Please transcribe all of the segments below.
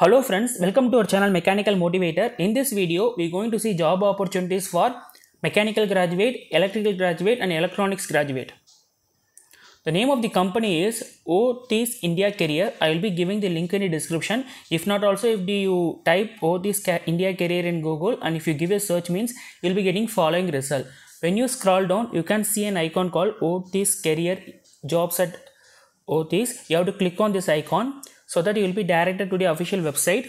Hello friends, welcome to our channel Mechanical Motivator. In this video, we are going to see job opportunities for mechanical graduate, electrical graduate and electronics graduate. The name of the company is Otis India Career. I will be giving the link in the description. If not also, if you type Otis India Career in Google and if you give a search means, you will be getting following result. When you scroll down, you can see an icon called Otis Career Jobs at Otis. You have to click on this icon so that you will be directed to the official website.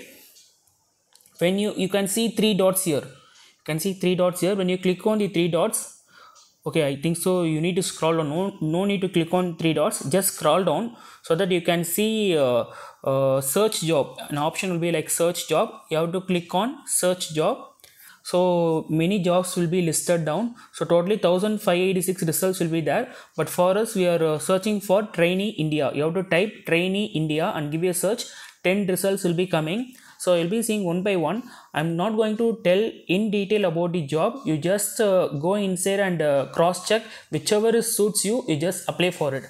When you can see three dots here. You can see three dots here. When you click on the three dots, okay, I think so you need to scroll down. No need to click on three dots. Just scroll down so that you can see search job. An option will be like search job. You have to click on search job. So many jobs will be listed down. So totally 1586 results will be there. But for us, we are searching for Trainee India. You have to type Trainee India and give a search. 10 results will be coming. So you'll be seeing one by one. I'm not going to tell in detail about the job. You just go inside and cross check whichever suits you. You just apply for it.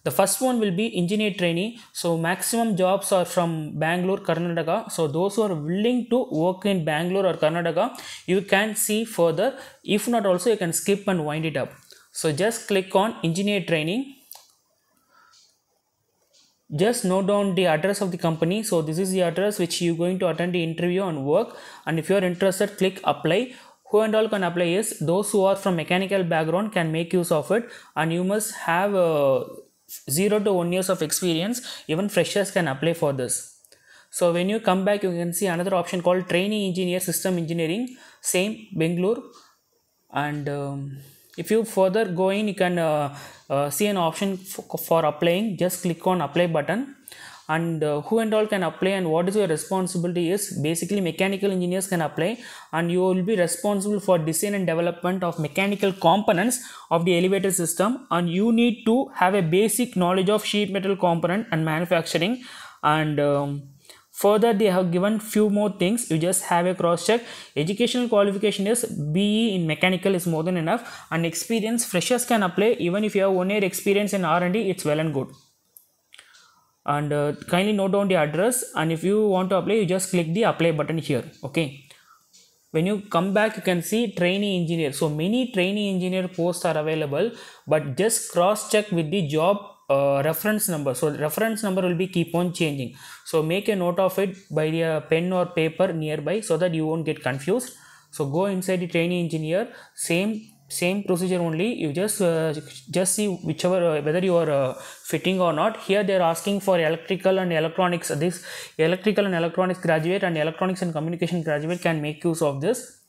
The first one will be engineer trainee. So maximum jobs are from Bangalore, Karnataka. So those who are willing to work in Bangalore or Karnataka, you can see further. If not also, you can skip and wind it up. So just click on engineer training. Just note down the address of the company. So this is the address which you are going to attend the interview and work. And if you are interested, click apply. Who and all can apply is those who are from mechanical background can make use of it, and you must have 0 to 1 years of experience. Even freshers can apply for this. So when you come back, you can see another option called trainee engineer system engineering, same Bangalore. And if you further go in, you can see an option for applying. Just click on apply button. And who and all can apply and what is your responsibility is basically mechanical engineers can apply, and you will be responsible for design and development of mechanical components of the elevator system, and you need to have a basic knowledge of sheet metal component and manufacturing. And further they have given few more things. You just have a cross check. Educational qualification is BE in mechanical is more than enough, and experience freshers can apply. Even if you have 1 year experience in R&D, it's well and good. And kindly note down the address, and if you want to apply, you just click the apply button here. Okay, when you come back, you can see trainee engineer. So many trainee engineer posts are available, but just cross check with the job reference number. So reference number will be keep on changing, so make a note of it by a pen or paper nearby so that you won't get confused. So go inside the trainee engineer, same procedure only. You just see whichever whether you are fitting or not. Here they are asking for electrical and electronics. This electrical and electronics graduate and electronics and communication graduate can make use of this.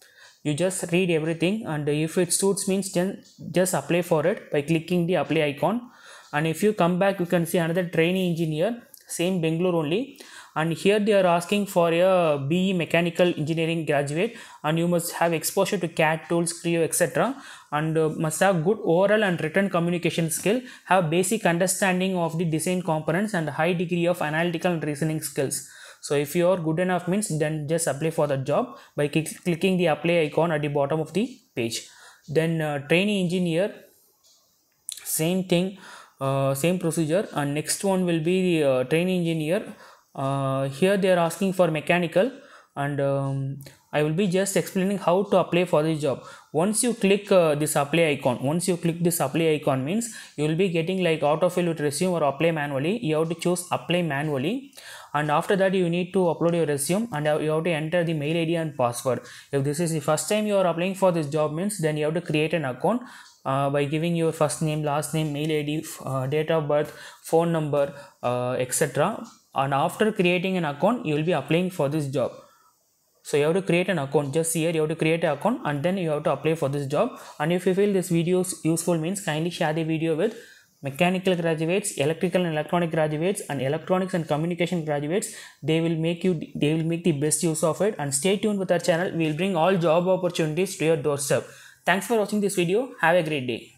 You just read everything, and if it suits means then just apply for it by clicking the apply icon. And if you come back, you can see another trainee engineer, same Bangalore only. And here they are asking for a BE mechanical engineering graduate, and you must have exposure to CAD tools, Creo, etc. And must have good oral and written communication skill, have basic understanding of the design components and high degree of analytical and reasoning skills. So if you are good enough means then just apply for the job by clicking the apply icon at the bottom of the page. Then trainee engineer, same thing, same procedure. And next one will be the trainee engineer. Here they are asking for mechanical, and I will be just explaining how to apply for this job. Once you click this apply icon, means you will be getting like autofill with resume or apply manually. You have to choose apply manually, and after that you need to upload your resume, and you have to enter the mail ID and password. If this is the first time you are applying for this job means then you have to create an account by giving your first name, last name, mail ID, date of birth, phone number, etc. And after creating an account, you will be applying for this job. So you have to create an account. Just here you have to create an account, and then you have to apply for this job. And if you feel this video is useful means kindly share the video with mechanical graduates, electrical and electronic graduates, and electronics and communication graduates. They will make the best use of it. And stay tuned with our channel. We will bring all job opportunities to your doorstep. Thanks for watching this video. Have a great day.